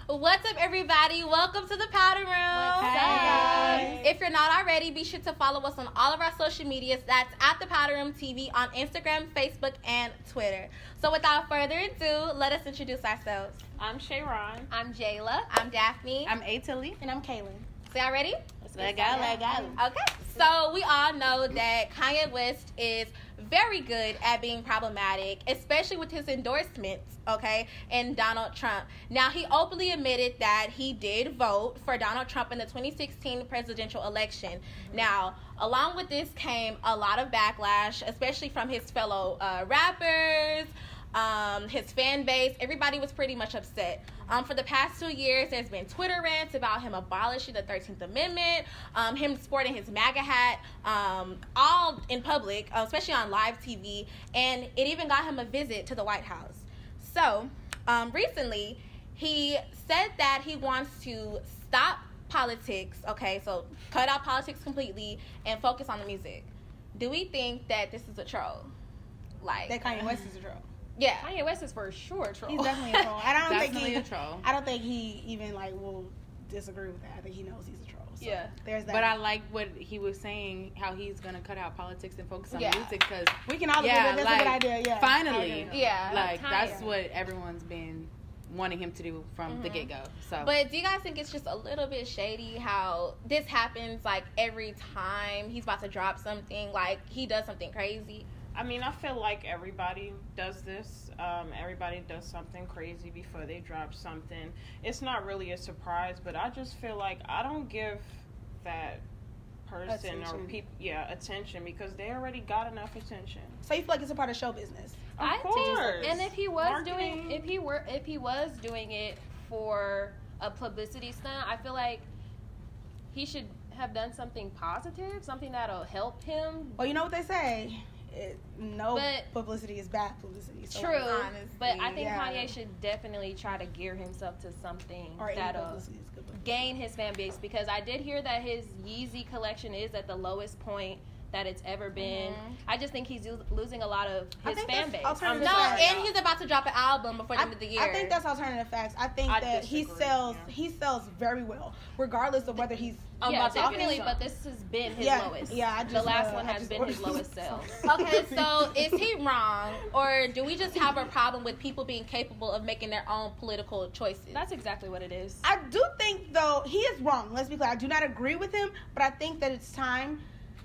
What's up, everybody? Welcome to the Powder Room. What's up? If you're not already, be sure to follow us on all of our social medias. That's at the Powder Room TV on Instagram, Facebook, and Twitter. So without further ado, let us introduce ourselves. I'm Shayron. I'm Jayla. I'm Daphne. I'm Atilly. And I'm Kaylin. So y'all ready? Let go. Okay. So we all know that Kanye West is very good at being problematic, especially with his endorsements, okay, and Donald Trump. Now, he openly admitted that he did vote for Donald Trump in the 2016 presidential election. Now, along with this came a lot of backlash, especially from his fellow rappers, his fan base. Everybody was pretty much upset. For the past 2 years, there's been Twitter rants about him abolishing the 13th Amendment, him sporting his MAGA hat, all in public, especially on live TV, and it even got him a visit to the White House. So, recently, he said that he wants to stop politics, okay, so cut out politics completely and focus on the music. Do we think that this is a troll? Like, That Kanye West is a troll. Yeah. Kanye West is for sure a troll. He's definitely a troll. A troll. I don't think he even will disagree with that. I think he knows he's a troll. So yeah. There's that. But I like what he was saying, how he's gonna cut out politics and focus on music, because we can all agree that that's a good idea. Yeah. Finally. Yeah. Like that's what everyone's been wanting him to do from the get go. So. But do you guys think it's just a little bit shady how this happens like every time he's about to drop something, like he does something crazy? I mean, I feel like everybody does this. Everybody does something crazy before they drop something. It's not really a surprise, but I just feel like I don't give that person or people attention because they already got enough attention. So you feel like it's a part of show business? Of course. And if he was doing it for a publicity stunt, I feel like he should have done something positive, something that'll help him. Well, you know what they say. Publicity is bad publicity. So true, but I think Kanye should definitely try to gear himself to something that'll gain his fan base, because I did hear that his Yeezy collection is at the lowest point that it's ever been. I just think he's losing a lot of his fan base. And he's about to drop an album before the end of the year. I think that's alternative facts. I think that he sells very well, regardless of whether he's definitely. But this has been his lowest. Yeah, the last one has been his lowest sales. Okay, so is he wrong, or do we just have a problem with people being capable of making their own political choices? That's exactly what it is. I do think, though, he is wrong. Let's be clear. I do not agree with him, but I think that it's time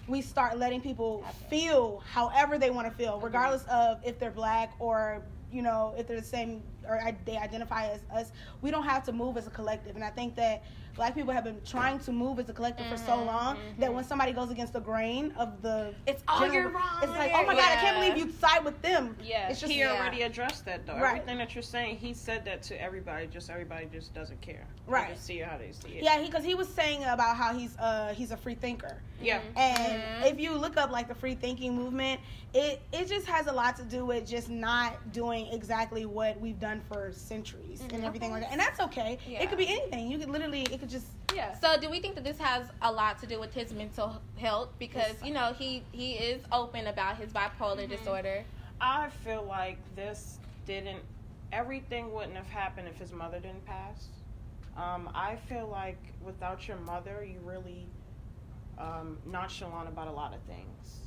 we start letting people feel however they want to feel, regardless of if they're black or, you know, if they're the same or they identify as us. We don't have to move as a collective. And I think that black people have been trying to move as a collective for so long that when somebody goes against the grain of the you're wrong. It's like, oh my God, I can't believe you side with them. Yeah. It's just, he already addressed that, though. Right. Everything that you're saying, he said that to everybody. Everybody just doesn't care. Right. They just see it how they see it. Yeah, because he was saying about how he's a free thinker. Yeah. And if you look up like the free thinking movement, it just has a lot to do with just not doing exactly what we've done for centuries and everything like that. And that's okay. Yeah. It could be anything. You could literally, it could just. Yeah. So do we think that this has a lot to do with his mental health? Because, you know, he is open about his bipolar disorder. I feel like everything wouldn't have happened if his mother didn't pass. I feel like without your mother, you really nonchalant about a lot of things.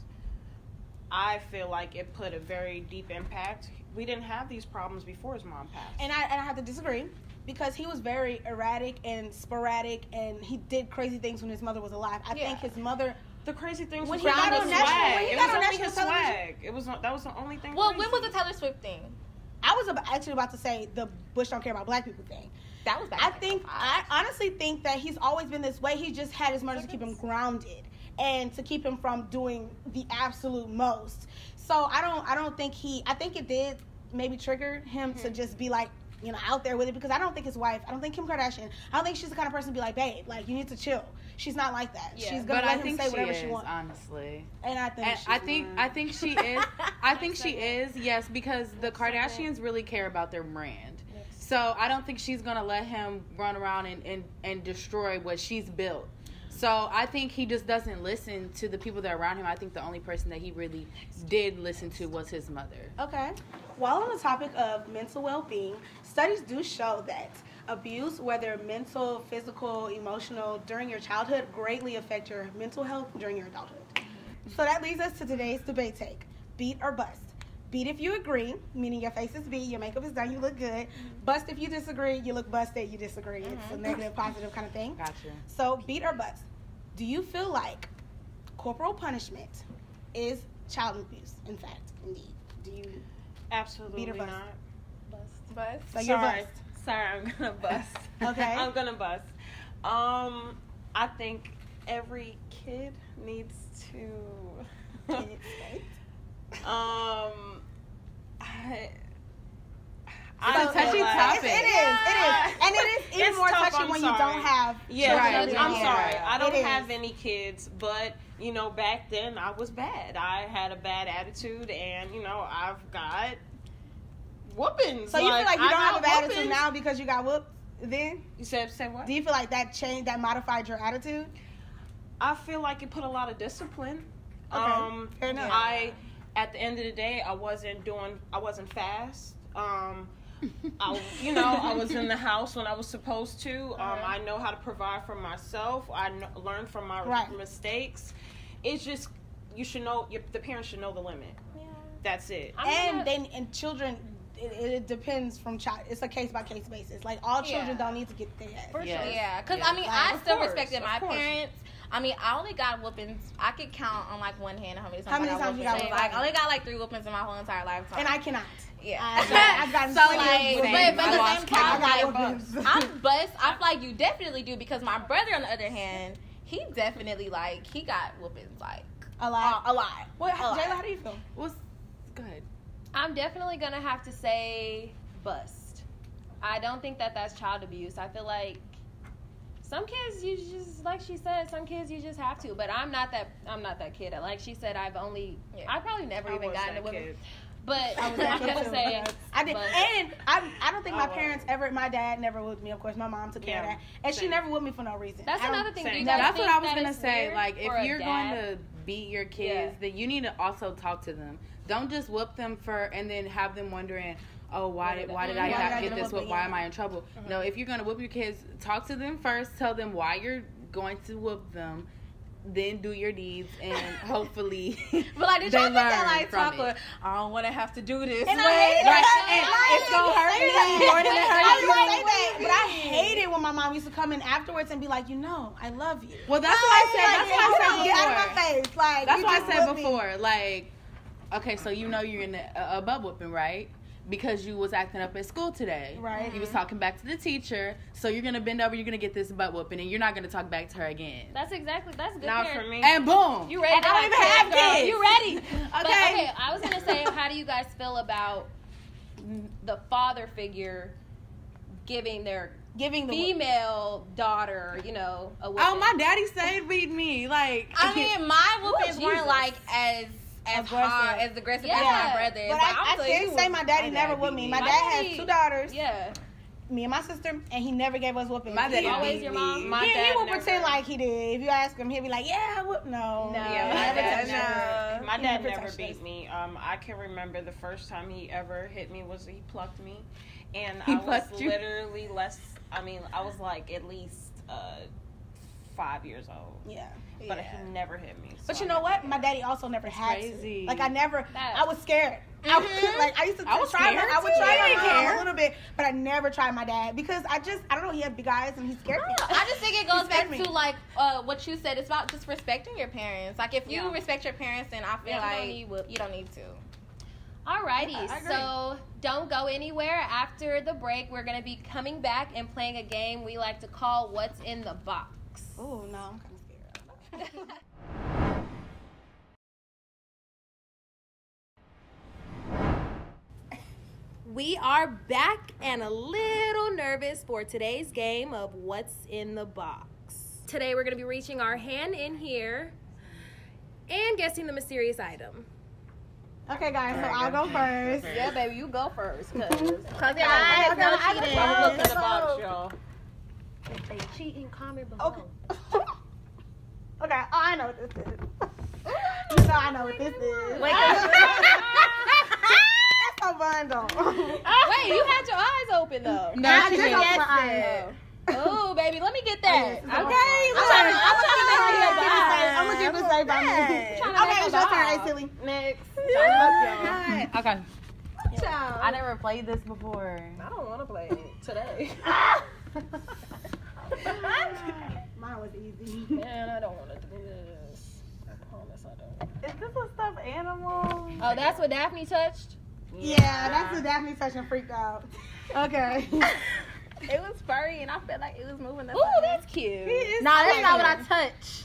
I feel like it put a very deep impact. We didn't have these problems before his mom passed. And I have to disagree, because he was very erratic and sporadic, and he did crazy things when his mother was alive. I think his mother... The crazy things when was he got on national, it was only his swag. That was the only thing. Well, crazy. when was the Taylor Swift thing? I was actually about to say the Bush don't care about black people thing. That was bad. I honestly think that he's always been this way. He just had his mother to keep him grounded and to keep him from doing the absolute most. So I don't think I think it did maybe trigger him to just be like, you know, out there with it, because I don't think his wife, I don't think Kim Kardashian, I don't think she's the kind of person to be like, babe, like, you need to chill. She's not like that. Yeah. She's gonna let him say whatever she wants. Honestly. And I think she is. I think she is, yes, because the Kardashians really care about their brand. Yes. So I don't think she's gonna let him run around and destroy what she's built. So I think he just doesn't listen to the people that are around him. I think the only person that he really did listen to was his mother. Okay. While on the topic of mental well-being, studies do show that abuse, whether mental, physical, emotional, during your childhood, greatly affect your mental health during your adulthood. So that leads us to today's debate take. Beat or bust? Beat if you agree, meaning your face is beat, your makeup is done, you look good. Bust if you disagree, you look busted, you disagree. It's a negative, positive kind of thing. Gotcha. So beat or bust? Do you feel like corporal punishment is child abuse, in fact, indeed? Do you Absolutely beat or bust? not. Bust. So you're Sorry. bust. Sorry, I'm gonna bust. Okay. I'm gonna bust. I think every kid needs to. It's a touchy topic. It is. And it is even It's more tough, touchy I'm when sorry. you don't have Yeah, children. I'm sorry. I don't It is. have any kids, but back then I was bad. I had a bad attitude, and I've got whoopings. So you feel like you I don't have a got bad attitude whoopings. now because you got whooped then? You said what? Do you feel like that changed, that modified your attitude? I feel like it put a lot of discipline. Okay, fair enough. At the end of the day, I wasn't fast. I was in the house when I was supposed to. I know how to provide for myself. I learned from my mistakes. It's just, you should know, the parents should know the limit. Yeah. That's it. And children, it depends from child. It's a case by case basis. Like all children don't need to get their head. For Yes. sure. Yeah, because Yeah. I still course, respected my of course. parents. I only got whoopings. I could count on like one hand how many times you got whoopings? Like I only got like 3 whoopings in my whole entire lifetime. And I cannot. Yeah. I've gotten So plenty like, of whoopings. but at the same time, I got like, whoopings. I'm bust. I feel like you definitely do because my brother, on the other hand, he definitely he got whoopings like A lot. a lot. What, A lot. Jayla, how do you feel? What's good? I'm definitely gonna have to say bust. I don't think that that's child abuse. I feel like some kids you just, like she said, some kids you just have to. But I'm not that kid. Like she said, I probably never even gotten a whipping. But I'm gonna say I did, bust. and I don't think my parents ever. My dad never whooped me. Of course, my mom took care of that, and she same. never whooped me for no reason. That's I don't- another thing. Do you same. guys That's think what I was that gonna it's say. weird Like, if for a you're dad? going to beat your kids, then you need to also talk to them. Don't just whoop them and then have them wondering, oh, why did I not get this whoop? Why am I in trouble? No, if you're gonna whoop your kids, talk to them first. Tell them why you're going to whoop them. Then do your deeds, and hopefully But like, did they y'all think that learn like from talk it. with, I don't want to have to do this. And way. I hate Right, that. and it's gonna hurt me more than it I hurts was gonna say you. that, but I hated when my mom used to come in afterwards and be like, I love you. Well, that's what I said. That's what I said Get out of before. my face. Like, That's you what I just said whooped me. before. Like, okay, so you're in a butt whooping, right? Because you was acting up at school today. Right. You was talking back to the teacher, so you're gonna bend over, you're gonna get this butt whooping, and you're not gonna talk back to her again. That's good. Not parent. for me. And boom. You ready? And I don't even have kids. You ready? Okay. But, okay. I was gonna say, how do you guys feel about the father figure giving the female daughter, a whipping? Oh, my daddy stayed beat me. Like, I mean, my whoopings Jesus. weren't like as hard, as aggressive as my brother's. But I can't say my daddy never whooped me. My dad has 2 daughters. Yeah. Me and my sister, and he never gave us whoopings. my daddy Always beat your me. mom? My He dad will never- pretend like he did. If you ask him, he'll be like, "Yeah, I whooped." No, Yeah, never my dad touched never. me. My He dad never never touched beat us. me. I can remember the first time he ever hit me was he plucked me, and He I was plucked you? literally I was like at least 5 years old. Yeah. But he never hit me. But so you I know what? never My did. daddy also never had crazy. to. Like I was scared. Mhm. I used to I was try. scared I would too. try I my didn't mom care. a little bit, but I never tried my dad because I don't know. He had big eyes and he scared me. I just think it goes back scared me. to like what you said. It's about just respecting your parents. Like if you respect your parents, then I feel like you don't need to. Alrighty, Yeah, I agree. so don't go anywhere. After the break, we're going to be coming back and playing a game we like to call What's in the Box. Oh no, I'm kind of scared. We are back and a little nervous for today's game of What's in the Box. Today we're going to be reaching our hand in here and guessing the mysterious item. Okay, guys, so I'll go first. Yeah, baby, you go first. Cause Guys, no cheating. I'm looking at the box, y'all. If they cheating, comment below. Okay. Okay, I know what this is. You know I know what this is. Wait, It's a bundle. Wait, you had your eyes open though. No, I she just didn't. opened my eyes. Oh, baby, let me get that. I'm Okay, trying I'm to make it say by me. Okay, it's your turn, silly. Next. Okay. Child. I never played this before. I don't want to play it today. Mine was easy. Man, I don't want to do this. I promise I don't. Is this a stuffed animal? Oh, that's what Daphne touched? Yeah, that's what Daphne touched and freaked out. Okay. It was furry, and I felt like it was moving. Ooh, that's cute. No, that's not what I touched.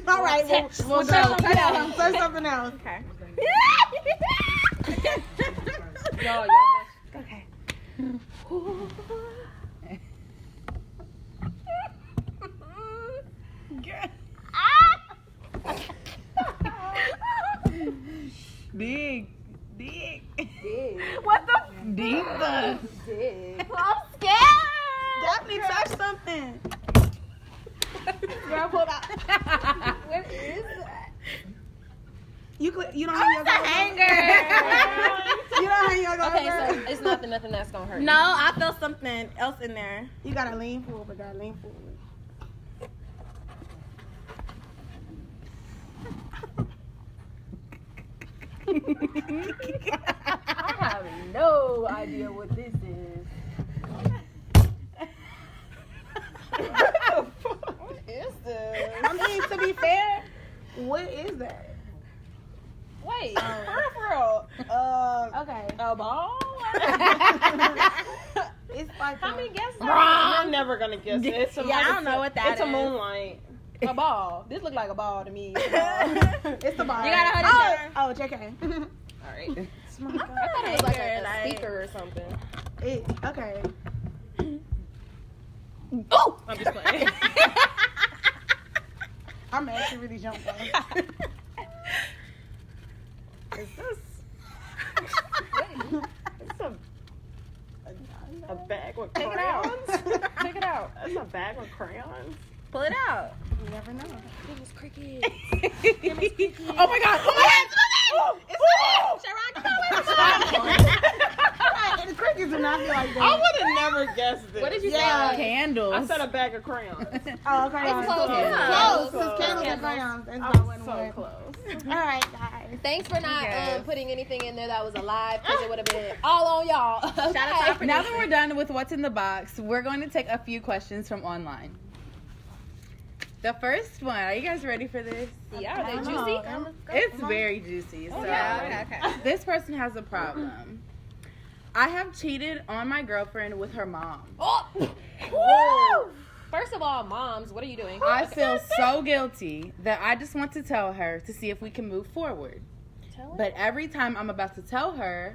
All right, we'll say something else. Say something else. Okay. Y'all Okay. Big. What the? Deep. I'm scared. Daphne touched something. Girl, pull out. What is that? You don't hang your dog. Hanger. You don't hang your dog. Okay, so it's nothing that's gonna hurt. No, I felt something else in there. You gotta lean forward. Lean forward. I have no idea what this is. What is this? I mean, to be fair, what is that? Wait, for real. Okay. A ball? It's like How many guesses? I'm never gonna guess it. It's a, Yeah, I don't know what that It's a is. moonlight. A ball. This look like a ball to me. it's the bar. You gotta hold it down. Oh, JK. All right. Oh my I God. thought it was like a Like- speaker or something. Okay. Oh! I'm just playing. I'm actually really jumped though. Is this? It's a bag with Take it crayons. out. Take it out. That's a bag with crayons. Pull it out. You never know. It was crickets. Oh my god! Oh my And the crickets do not feel like that. I would have never guessed this. What did you Yeah. say? Candles. I said a bag of crayons. Oh, okay. It's close. Close. Close. It's candles and Candles. crayons. That's I not was what it so was. close. All right, guys. Thanks for not Yes. putting anything in there that was alive because it would have been all on y'all. Shout out to Now that we're done with what's in the box, we're going to take a few questions from online. The first one, are you guys ready for this? Yeah, are they I juicy? know. It's very juicy. So Yeah, okay. this person has a problem. I have cheated on my girlfriend with her mom. Oh! Woo! First of all, moms, what are you doing? I feel so guilty that I just want to tell her to see if we can move forward. Tell her. But every time I'm about to tell her,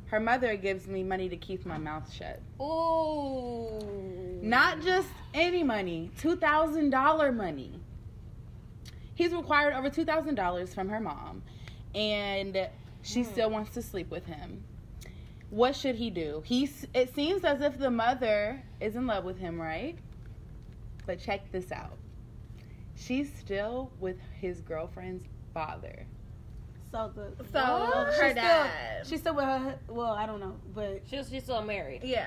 her mother gives me money to keep my mouth shut. Ooh. Not just any money, $2,000 money. He's required over $2,000 from her mom, and she still wants to sleep with him. What should he do? It seems as if the mother is in love with him, right? But check this out. She's still with his girlfriend's father. So her dad. She's still with her. Well, I don't know, but She's still married. Yeah.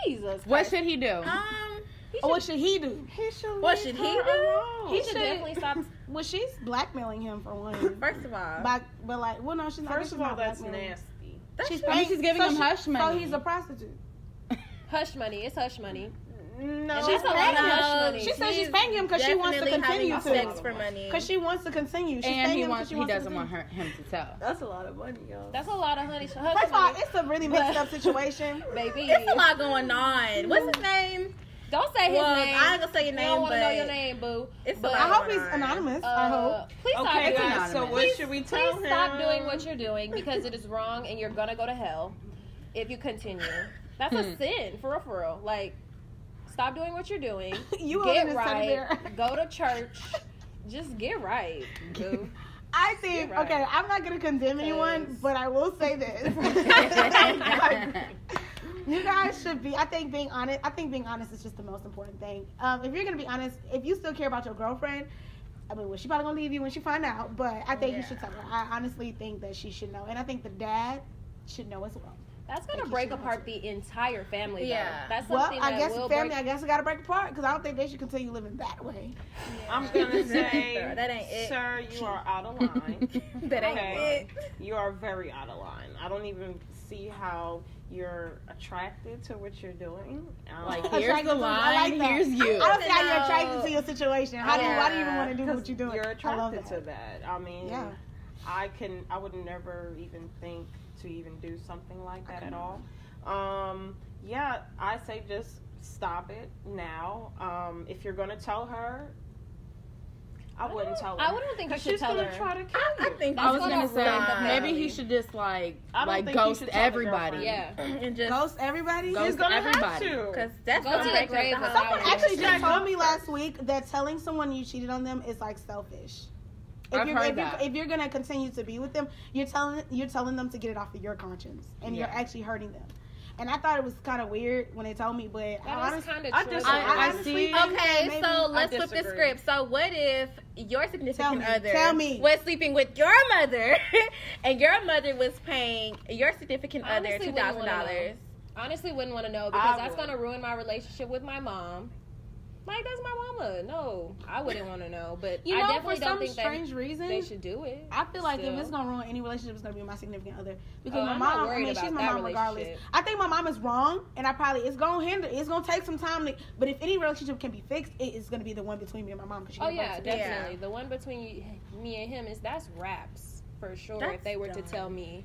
Jesus. What Christ. should he do? what should he do? What should he do? He should definitely stop. Well, she's blackmailing him for one. First of all, but like, well, no, she's not. First she's of all, not that's blackmailing. nasty. She's I mean, she's giving him hush money. So he's a prostitute. Hush money. It's hush money. No, She's a lot of hush money. She says she's paying him because she wants to definitely continue having sex to. for money. Because she wants to continue. She's And paying he him 'cause wants. He to doesn't want continue. him to tell. That's a lot of money, yo. That's a lot of honey. Hush First of all, money. it's a really mixed up situation. Baby. It's a lot going on. What's his name? Don't say his Well, name. I ain't gonna say your We name, don't want to know but your name, boo. it's a But, lot. I hope he's going on. anonymous. I hope. Please stop Okay, doing guys. So anonymous. what should we tell Please him? stop doing what you're doing because it is wrong and you're gonna go to hell if you continue. That's a sin, for real. Like, stop doing what you're doing. You holding Get this teddy right. bear. Go to church. Just get right, boo. I think, You're right. okay, I'm not going to condemn anyone, Because- but I will say this. You guys should be, I think being honest is just the most important thing. If you're going to be honest, if you still care about your girlfriend, I mean, well, she probably going to leave you when she find out, but I think you should tell her. I honestly think that she should know. And I think the dad should know as well. That's gonna break apart the entire family. Yeah. Though. That's Well, something I guess will family. break. I guess we gotta break apart because I don't think they should continue living that way. Yeah. I'm gonna say, that ain't it. Sir, you are out of line. That ain't it. You are very out of line. I don't even see how you're attracted to what you're doing. Like, here's the line, like here's you. I don't see how you're attracted to your situation. Why do you even want to do what you're doing? You're attracted to that. I mean, yeah. I would never even think to even do something like that at all. Yeah, I say just stop it now. If you're gonna tell her, I wouldn't tell her. I wouldn't think you should tell her. She's gonna try to kill you. I think I was gonna say stop. maybe he should just like think ghost he should tell the everybody. girlfriend. And just Ghost everybody. Ghost He's gonna everybody. have to. because that's Go gonna to the break grave up the without whole it. Actually, just Exactly. told me last week that telling someone you cheated on them is like selfish. I've heard that. If you're gonna continue to be with them, you're telling them to get it off of your conscience, and you're actually hurting them. And I thought it was kind of weird when they told me, but That is kind of I true. disagree. I honestly see. think Okay, maybe- so let's flip the disagree. script. So what if your significant other Tell me. was sleeping with your mother and your mother was paying your significant other Honestly, wouldn't wanna $2,000? Honestly, wouldn't want to know because I that's would. gonna ruin my relationship with my mom. Like, that's my mama. No, I wouldn't want to know. But You I know, definitely for don't some think strange reason, they should do it. I feel like if still. it's gonna ruin any relationship, it's gonna be my significant other. Because Oh, my I'm not mom, I worried mean, about she's my that mom regardless. relationship. I think my mom is wrong, and it's gonna take some time. But if any relationship can be fixed, it is gonna be the one between me and my mom. Oh yeah, Yeah. definitely. The one between me and him that's raps for sure. That's if they were to dumb. tell me,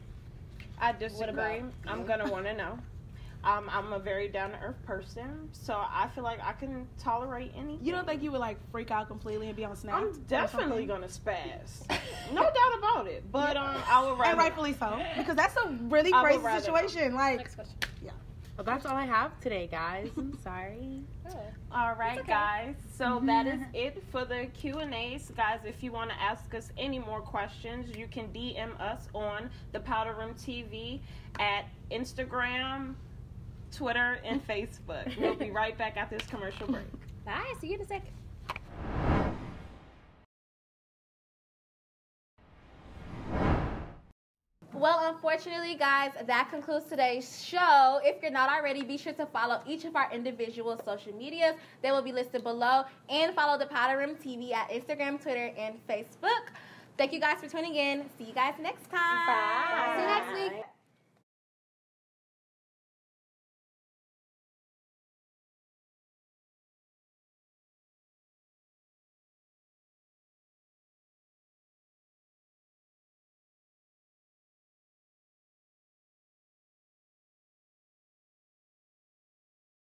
I disagree. about I'm you? gonna want to know. I'm a very down to earth person, so I feel like I can tolerate anything. You don't think you would like freak out completely and be on Snap? I'm definitely going gonna spaz. No doubt about it. But I would rather. and rightfully so, because that's a really I would crazy rather situation. Like, next question. Well, that's all I have today, guys. I'm sorry. Oh. All right, okay. guys. So that is it for the Q&As. Guys, if you want to ask us any more questions, you can DM us on the Powder Room TV at Instagram, Twitter, and Facebook. We'll be right back after this commercial break. Bye. See you in a second. Well, unfortunately, guys, that concludes today's show. If you're not already, be sure to follow each of our individual social medias. They will be listed below. And follow the Powder Room TV at Instagram, Twitter, and Facebook. Thank you guys for tuning in. See you guys next time. Bye. See you next week.